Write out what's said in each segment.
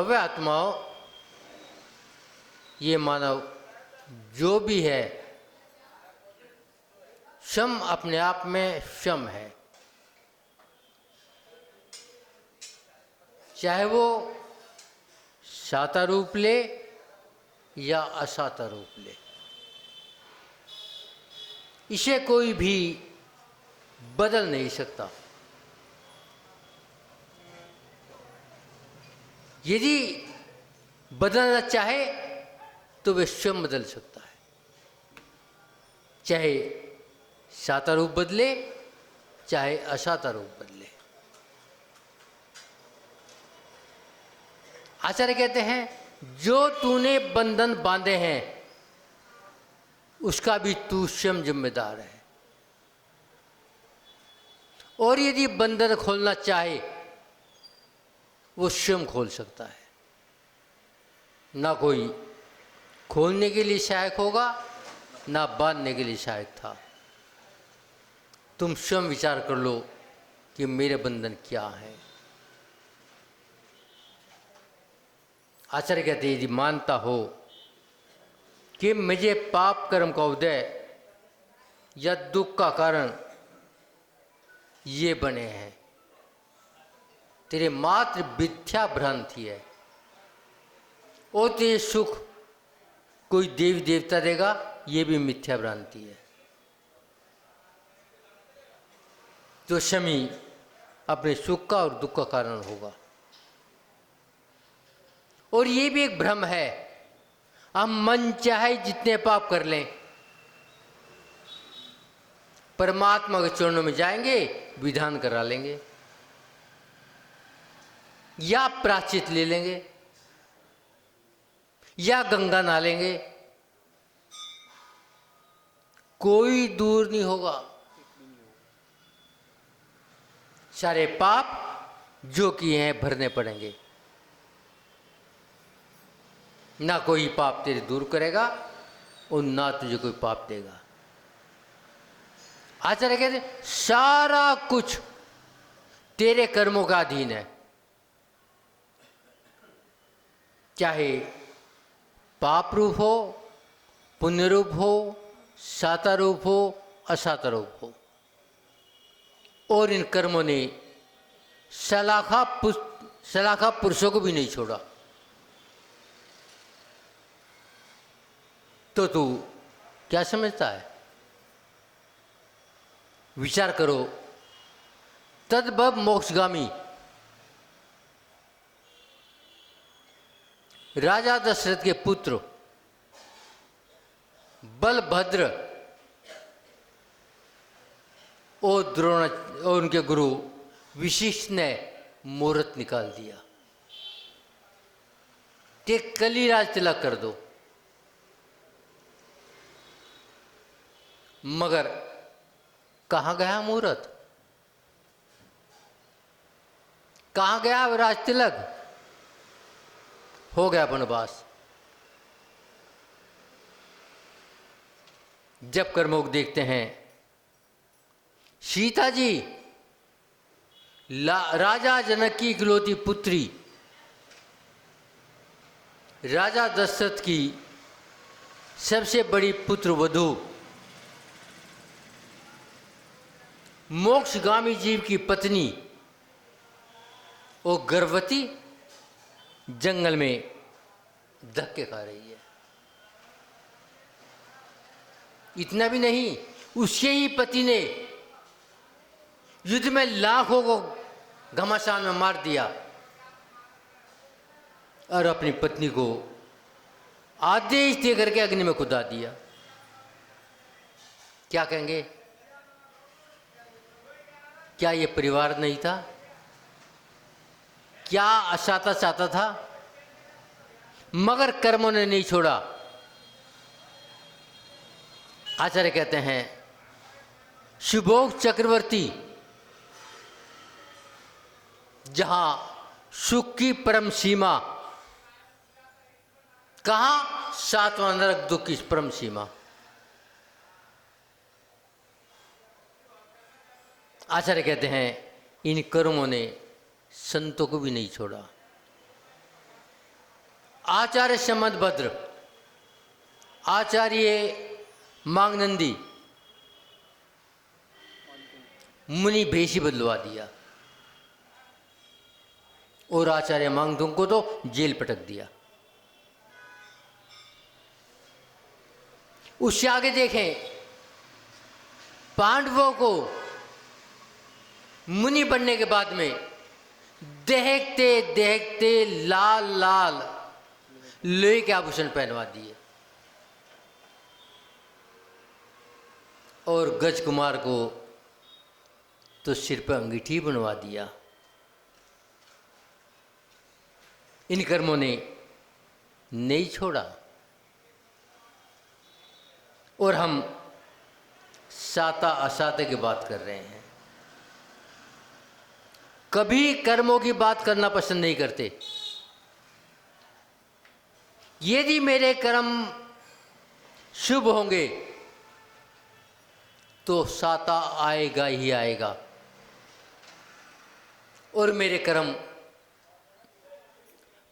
भव्य आत्माओं, ये मानव जो भी है शम अपने आप में शम है, चाहे वो साता रूप ले या असाता रूप ले। इसे कोई भी बदल नहीं सकता। यदि बदलना चाहे तो वह स्वयं बदल सकता है, चाहे साता रूप बदले चाहे असाता रूप बदले। आचार्य कहते हैं जो तूने बंधन बांधे हैं उसका भी तू स्वयं जिम्मेदार है, और यदि बंधन खोलना चाहे वो स्वयं खोल सकता है। ना कोई खोलने के लिए सहायक होगा ना बांधने के लिए सहायक था। तुम स्वयं विचार कर लो कि मेरे बंधन क्या है। आचार्य कहते हैं यदि मानता हो कि मुझे पाप कर्म का उदय या दुख का कारण ये बने हैं, तेरे मात्र मिथ्या भ्रांति है, और तेरे सुख कोई देवी देवता देगा ये भी मिथ्या भ्रांति है। तो शमी अपने सुख का और दुख का कारण होगा। और ये भी एक भ्रम है, हम मन चाहे जितने पाप कर लें, परमात्मा के चरणों में जाएंगे, विधान करा लेंगे या प्रायश्चित ले लेंगे या गंगा नहा लेंगे, कोई दूर नहीं होगा। सारे पाप जो किए हैं भरने पड़ेंगे। ना कोई पाप तेरे दूर करेगा और ना तुझे कोई पाप देगा। आचार्य कहते सारा कुछ तेरे कर्मों का अधीन है, चाहे पाप रूप हो, पुण्य रूप हो, साता रूप हो, असाता रूप हो। और इन कर्मों ने सलाखा पुरुषों को भी नहीं छोड़ा। तो तू क्या समझता है? विचार करो। तद्भव मोक्षगामी राजा दशरथ के पुत्र बलभद्र और द्रोण और उनके गुरु विशिष्ट ने मुहूर्त निकाल दिया कि कलिराज तिलक कर दो, मगर कहाँ गया मुहूर्त? कहाँ गया राज तिलक? हो गया वनवास। जब कर्मोग देखते हैं सीता जी राजा जनक की इकलौती पुत्री राजा दशरथ की सबसे बड़ी पुत्र वधू मोक्षगामी जीव की पत्नी और गर्भवती जंगल में धक्के खा रही है। इतना भी नहीं, उसके ही पति ने युद्ध में लाखों को घमासान में मार दिया और अपनी पत्नी को आदेश दे करके अग्नि में कूदा दिया। क्या कहेंगे? क्या ये परिवार नहीं था? क्या असाता चाहता था? मगर कर्मों ने नहीं छोड़ा। आचार्य कहते हैं शुभोग चक्रवर्ती जहां सुख की परम सीमा, कहां सातवां नरक दुख की परम सीमा। आचार्य कहते हैं इन कर्मों ने संतों को भी नहीं छोड़ा। आचार्य सम्मतभद्र, आचार्य मांगनंदी मुनि भेष ही बदलवा दिया और आचार्य मांगदुंग को तो जेल पटक दिया। उससे आगे देखें, पांडवों को मुनि बनने के बाद में देखते देखते लाल लाल लोहे के आभूषण पहनवा दिए और गज कुमार को तो सिर पर अंगीठी बनवा दिया। इन कर्मों ने नहीं छोड़ा और हम साता असाते की बात कर रहे हैं। कभी कर्मों की बात करना पसंद नहीं करते। यदि मेरे कर्म शुभ होंगे तो साता आएगा ही आएगा और मेरे कर्म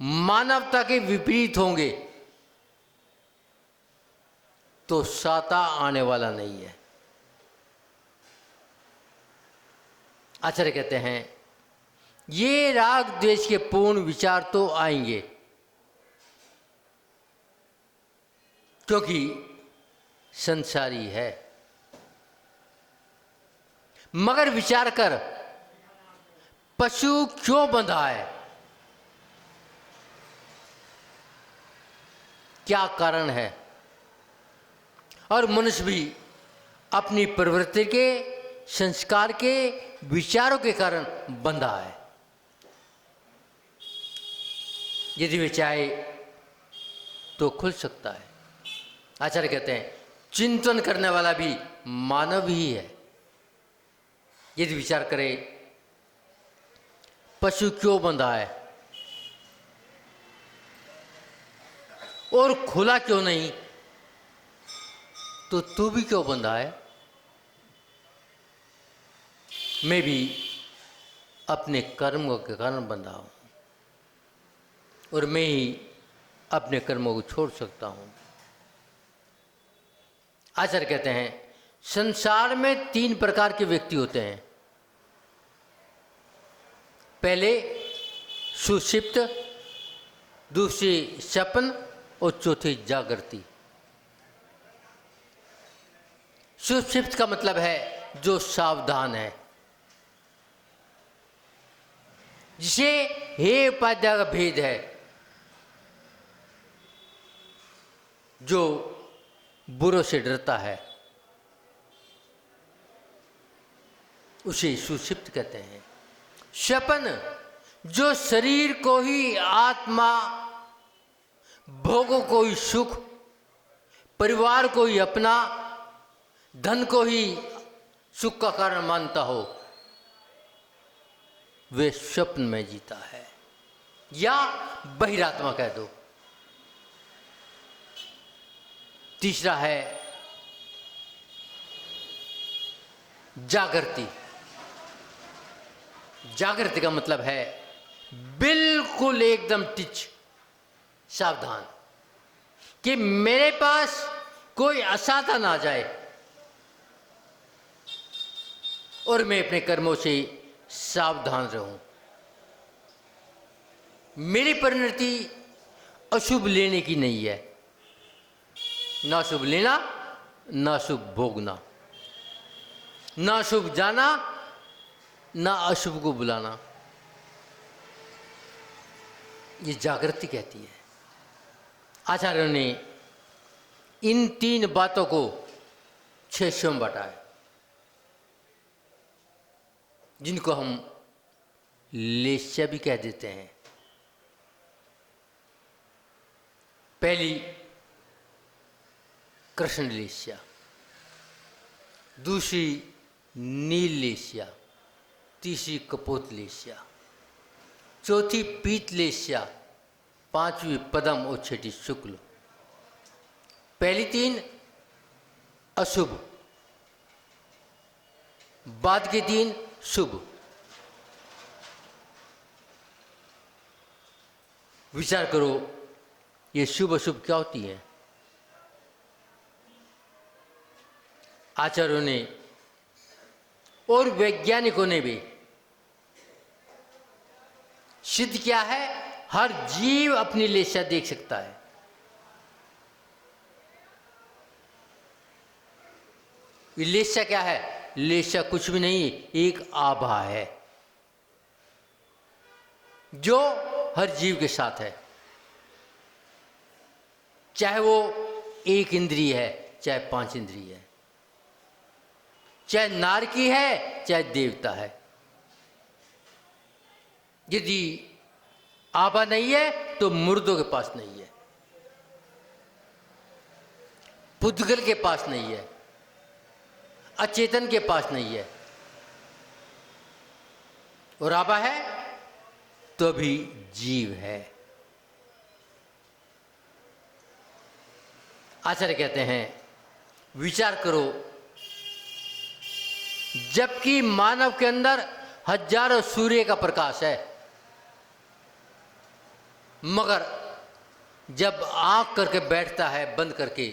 मानवता के विपरीत होंगे तो साता आने वाला नहीं है। आचार्य कहते हैं ये राग द्वेष के पूर्ण विचार तो आएंगे क्योंकि संसारी है, मगर विचार कर पशु क्यों बंधा है, क्या कारण है। और मनुष्य भी अपनी प्रवृत्ति के, संस्कार के, विचारों के कारण बंधा है। यदि वे चाहे तो खुल सकता है। आचार्य कहते हैं चिंतन करने वाला भी मानव ही है। यदि विचार करे पशु क्यों बंधा है और खुला क्यों नहीं, तो तू भी क्यों बंधा है। मैं भी अपने कर्मों के कारण बंधा हूं और मैं ही अपने कर्मों को छोड़ सकता हूं। आचार्य कहते हैं संसार में 3 प्रकार के व्यक्ति होते हैं। पहले सुषिप्त, दूसरी सपन और चौथी जागृति। सुषिप्त का मतलब है जो सावधान है, जिसे हे उपाध्याय का भेद है, जो बुरों से डरता है, उसे सुषिप्त कहते हैं। सपन जो शरीर को ही आत्मा, भोगों को ही सुख, परिवार को ही अपना, धन को ही सुख का कारण मानता हो, वे स्वप्न में जीता है या बहिरात्मा कह दो। तीसरा है जागृति। जागृति का मतलब है बिल्कुल एकदम टिच, सावधान, कि मेरे पास कोई असाता ना जाए और मैं अपने कर्मों से सावधान रहूं। मेरी परिणति अशुभ लेने की नहीं है, ना शुभ लेना, ना शुभ भोगना, ना शुभ जाना, ना अशुभ को बुलाना। ये जागृति कहती है। आचार्यों ने इन 3 बातों को 6 हिस्सों में बांटा है, जिनको हम लेस्या भी कह देते हैं। पहली कृष्ण लेस्या, दूसरी नील लेस्या, तीसरी कपोत लेस्या, चौथी पीत लेस्या, 5वीं पदम और 6ठी शुक्ल। पहली 3 अशुभ, बाद के 3 शुभ। विचार करो ये शुभ अशुभ क्या होती है? आचार्यों ने और वैज्ञानिकों ने भी सिद्ध किया है, हर जीव अपनी लेशा देख सकता है। लेशा क्या है? लेशा कुछ भी नहीं, एक आभा है जो हर जीव के साथ है, चाहे वो एक इंद्रिय है, चाहे 5 इंद्रिय है, चाहे नारकी है, चाहे देवता है। यदि आभा नहीं है तो मुर्दों के पास नहीं है, पुद्गल के पास नहीं है, अचेतन के पास नहीं है। और आभा है तो भी जीव है। आचार्य कहते हैं, विचार करो, जबकि मानव के अंदर हजारों सूर्य का प्रकाश है, मगर जब आंख करके बैठता है बंद करके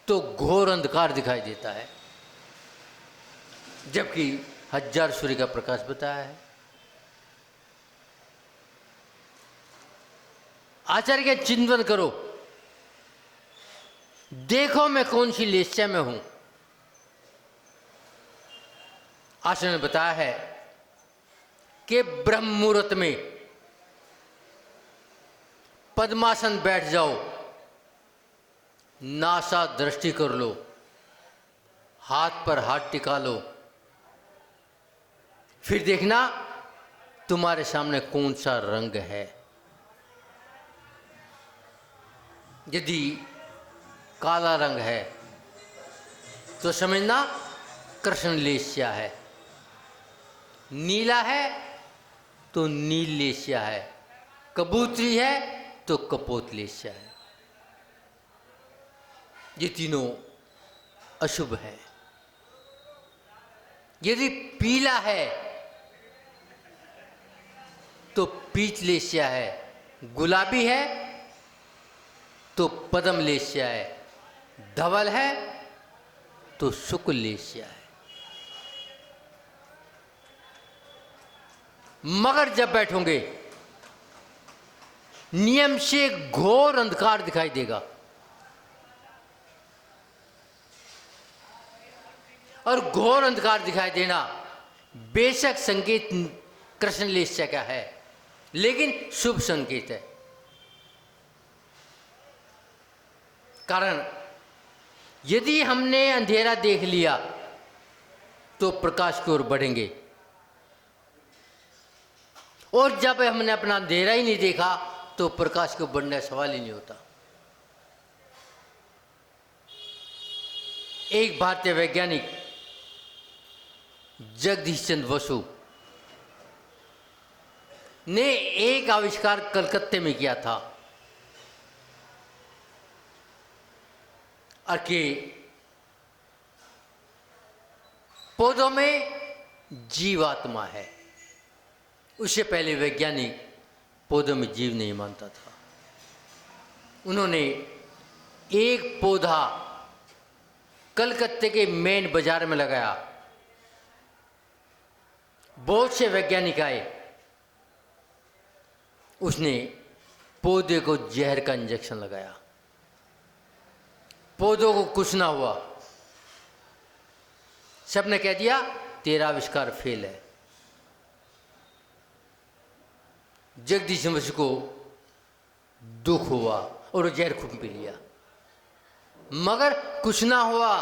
तो घोर अंधकार दिखाई देता है, जबकि 1000 सूर्य का प्रकाश बताया है। आचार्य के चिंतन करो, देखो मैं कौन सी लेशा में हूं। आचार्य ने बताया है कि ब्रह्म मुहूर्त में पद्मासन बैठ जाओ, नासा दृष्टि कर लो, हाथ पर हाथ टिका लो, फिर देखना तुम्हारे सामने कौन सा रंग है। यदि काला रंग है तो समझना कृष्ण लेस्या है, नीला है तो नील लेस्या है, कबूतरी है तो कपोत लेस्या है। ये तीनों अशुभ है। यदि पीला है तो पीच लेस्या है, गुलाबी है तो पद्म लेस्या है, धवल है तो शुक्ल लेस्या है। मगर जब बैठोगे नियम से घोर अंधकार दिखाई देगा, और घोर अंधकार दिखाई देना बेशक संकेत कृष्ण लेस्या का है, लेकिन शुभ संकेत है। कारण यदि हमने अंधेरा देख लिया तो प्रकाश की ओर बढ़ेंगे, और जब हमने अपना अंधेरा ही नहीं देखा तो प्रकाश को बढ़ने का सवाल ही नहीं होता। एक भारतीय वैज्ञानिक जगदीश चंद्र बसु ने एक आविष्कार कलकत्ते में किया था, और कि पौधों में जीवात्मा है। उससे पहले वैज्ञानिक पौधों में जीव नहीं मानता था। उन्होंने एक पौधा कलकत्ते के मेन बाजार में लगाया, बहुत से वैज्ञानिक आए, उसने पौधे को जहर का इंजेक्शन लगाया, पौधों को कुछ ना हुआ। सबने कह दिया तेरा आविष्कार फेल है। जगदीश बसु को दुख हुआ और वो जहर खूब पी लिया, मगर कुछ ना हुआ।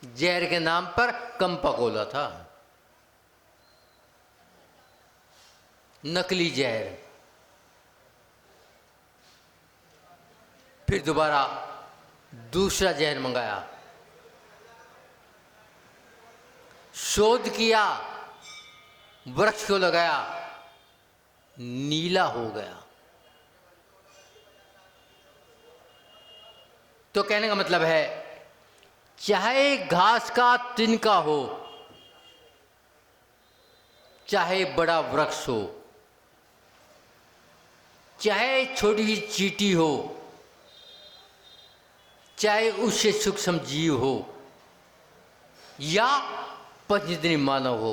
जहर के नाम पर कंपा कोला था, नकली जहर। फिर दोबारा दूसरा जहर मंगाया, शोध किया, वृक्ष को लगाया, नीला हो गया। तो कहने का मतलब है, चाहे घास का तिनका हो, चाहे बड़ा वृक्ष हो, चाहे छोटी सी चींटी हो, चाहे उससे सूक्ष्म जीव हो या पंचतनी मानव हो,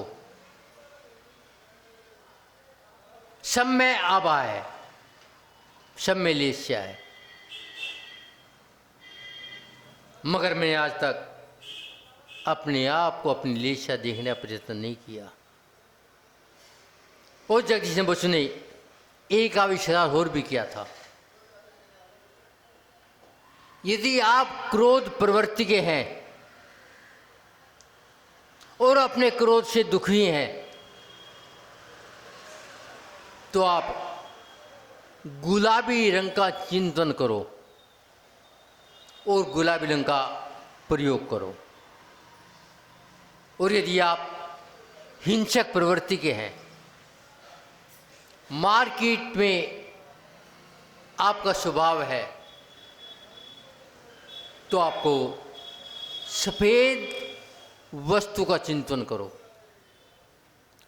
सब में आभा है, सब में लेस्या है। मगर मैंने आज तक अपने आप को अपनी लेस्या देखने का प्रयत्न नहीं किया। और जगदीश बसु ने एक आविष्कार और भी किया था। यदि आप क्रोध प्रवृत्ति के हैं और अपने क्रोध से दुखी हैं, तो आप गुलाबी रंग का चिंतन करो और गुलाबी रंग का प्रयोग करो। और यदि आप हिंसक प्रवृत्ति के हैं, मारपीट में आपका स्वभाव है, तो आपको सफ़ेद वस्तु का चिंतन करो।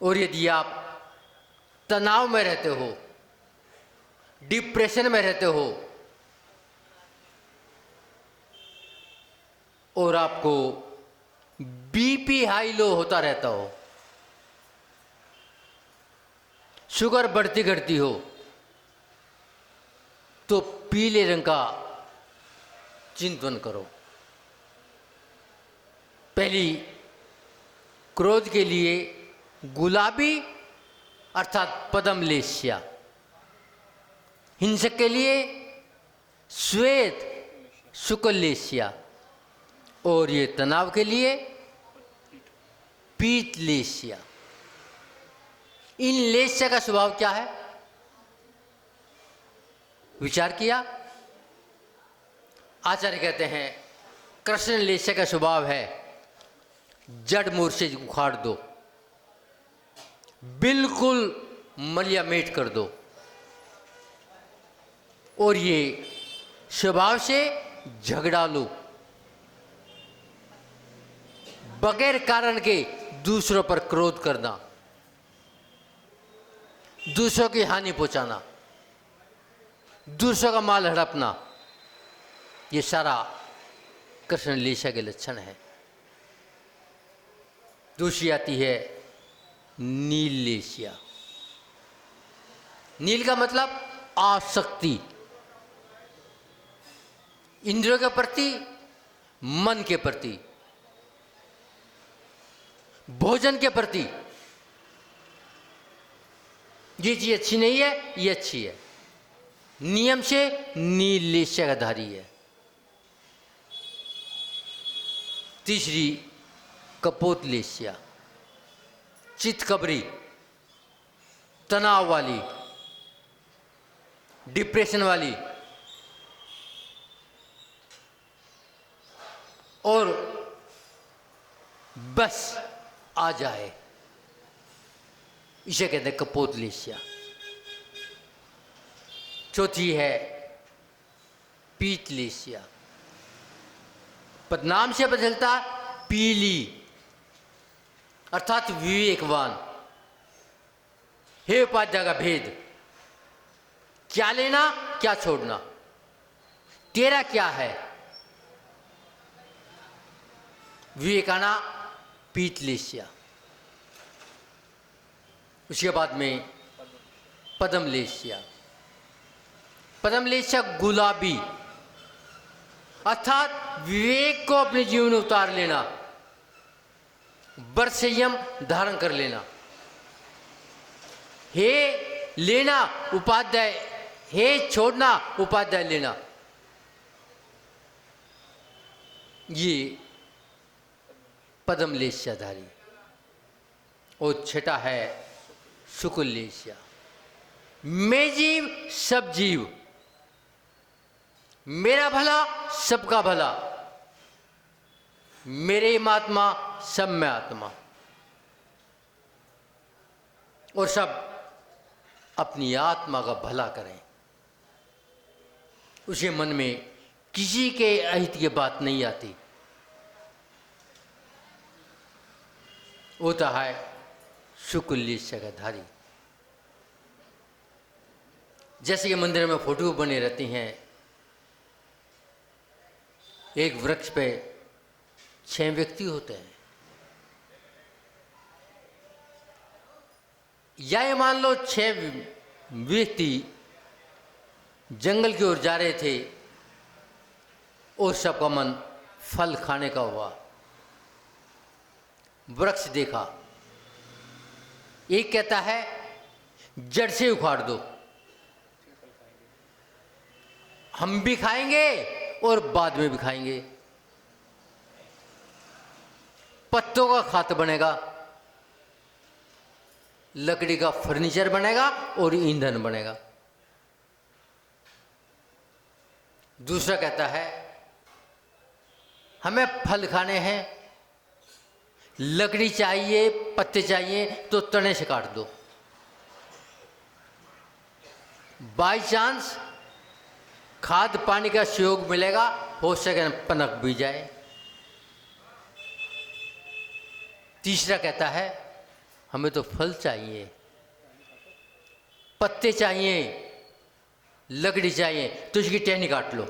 और यदि आप तनाव में रहते हो, डिप्रेशन में रहते हो और आपको बीपी हाई लो होता रहता हो, शुगर बढ़ती घटती हो, तो पीले रंग का चिंतन करो। पहली क्रोध के लिए गुलाबी अर्थात पद्म लेस्या, हिंसक के लिए श्वेत शुक्ल लेस्या, और ये तनाव के लिए पीत लेस्या। इन लेस्या का स्वभाव क्या है, विचार किया? आचार्य कहते हैं कृष्ण लेस्या का स्वभाव है जड़ मूर से उखाड़ दो, बिल्कुल मलिया मेट कर दो, और ये स्वभाव से झगड़ा लो, बगैर कारण के दूसरों पर क्रोध करना, दूसरों की हानि पहुंचाना, दूसरों का माल हड़पना, ये सारा कृष्ण लेस्या के लक्षण है। दूसरी आती है नील लेस्या। नील का मतलब आसक्ति, इंद्रियों के प्रति, मन के प्रति, भोजन के प्रति। ये चीज अच्छी नहीं है, ये अच्छी है, नियम से नील लेस्या का धारी है। तीसरी कपोत लेस्या, चित्तकबरी, तनाव वाली, डिप्रेशन वाली, और बस आ जाए, इसे कहते हैं कपोत लेस्या। चौथी है पीत लेस्या, पदनाम से बदलता पीली अर्थात विवेकवान। हे उपाध्याय का भेद, क्या लेना क्या छोड़ना, तेरा क्या है। विवेकाना पीत लेस्या। उसके बाद में पद्म लेस्या। पद्म लेस्या गुलाबी अर्थात विवेक को अपने जीवन में उतार लेना, वर संयम धारण कर लेना। हे लेना उपाध्याय, हे छोड़ना उपाध्याय लेना। ये पद्म लेस्याधारी। और छठा है शुक्ल लेस्या। मैं जीव सब जीव, मेरा भला सबका भला, मेरे में आत्मा सब में आत्मा, और सब अपनी आत्मा का भला करें। उसके मन में किसी के अहित की बात नहीं आती। होता है शुक्ल लेस्या का धारी। जैसे कि मंदिर में फोटो बनी रहती हैं, एक वृक्ष पे 6 व्यक्ति होते हैं, या ये मान लो 6 व्यक्ति जंगल की ओर जा रहे थे और सबका मन फल खाने का हुआ। वृक्ष देखा, एक कहता है जड़ से उखाड़ दो, हम भी खाएंगे और बाद में भी खाएंगे। पत्तों का खात बनेगा, लकड़ी का फर्नीचर बनेगा और ईंधन बनेगा। दूसरा कहता है हमें फल खाने हैं, लकड़ी चाहिए, पत्ते चाहिए तो तने से काट दो, बाई चांस खाद पानी का सहयोग मिलेगा, हो सके पनक भी जाए। तीसरा कहता है हमें तो फल चाहिए, पत्ते चाहिए, लकड़ी चाहिए तो इसकी टहनी काट लो,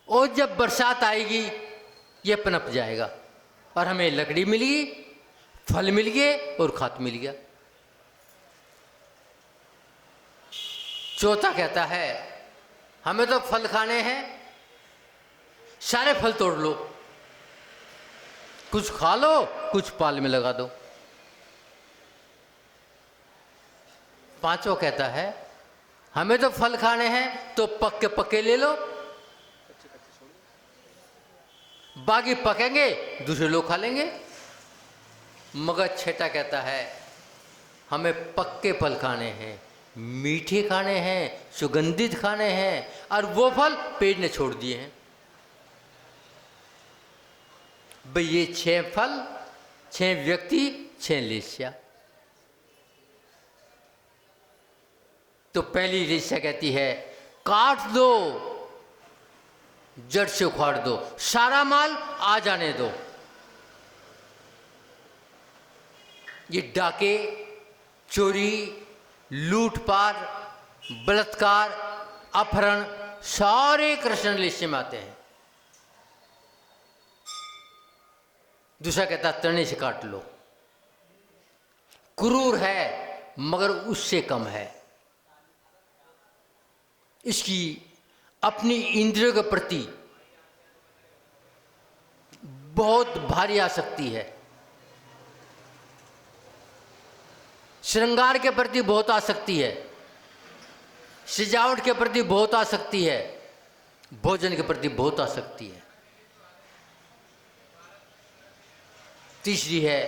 और जब बरसात आएगी ये पनप जाएगा और हमें लकड़ी मिल गई, फल मिल गए और खाद मिल गया। चौथा कहता है हमें तो फल खाने हैं, सारे फल तोड़ लो, कुछ खा लो, कुछ पाल में लगा दो। पांचवा कहता है हमें तो फल खाने हैं तो पक्के पक्के ले लो, बाकी पकेंगे दूसरे लोग खा लेंगे। मगर छठा कहता है हमें पक्के फल खाने हैं, मीठे खाने हैं, सुगंधित खाने हैं, और वो फल पेड़ ने छोड़ दिए हैं। भाई ये 6 फल, 6 व्यक्ति, 6 लेस्या। तो पहली लेस्या कहती है काट दो, जड़ से उखाड़ दो, सारा माल आ जाने दो। ये डाके, चोरी, लूटपाट, बलात्कार, अपहरण सारे कृष्ण लेस्ये में आते हैं। दूसरा कहता तने से काट लो, क्रूर है मगर उससे कम है, इसकी अपनी इंद्रियों के प्रति बहुत भारी आसक्ति है, श्रृंगार के प्रति बहुत आसक्ति है, सजावट के प्रति बहुत आसक्ति है, भोजन के प्रति बहुत आसक्ति है। तीसरी है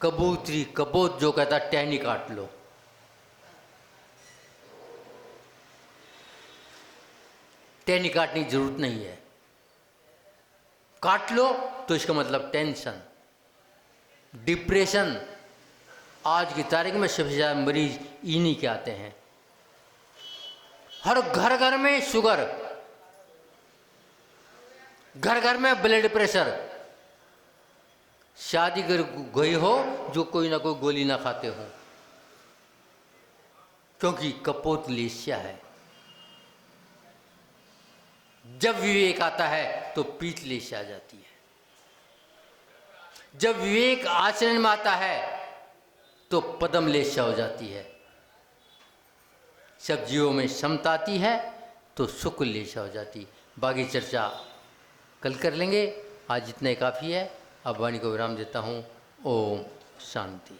कबूतरी, कबूत जो कहता टहनी काट लो। टहनी काटने की जरूरत नहीं है, काट लो तो इसका मतलब टेंशन, डिप्रेशन। आज की तारीख में सबसे ज़्यादा मरीज इन्हीं के आते हैं। हर घर घर में शुगर, घर घर में ब्लड प्रेशर। शादी कर गए हो जो कोई ना कोई गोली ना खाते हो, क्योंकि कपोत लेस्या है। जब विवेक आता है तो पीत लेस्या आ जाती है, जब विवेक आचरण में आता है तो पदम लेस्या हो जाती है, सब जीवों में समता आती है तो सुख लेस्या हो जाती। बाकी चर्चा कल कर लेंगे, आज इतना ही काफ़ी है। अब वाणी को विराम देता हूँ। ओम शांति।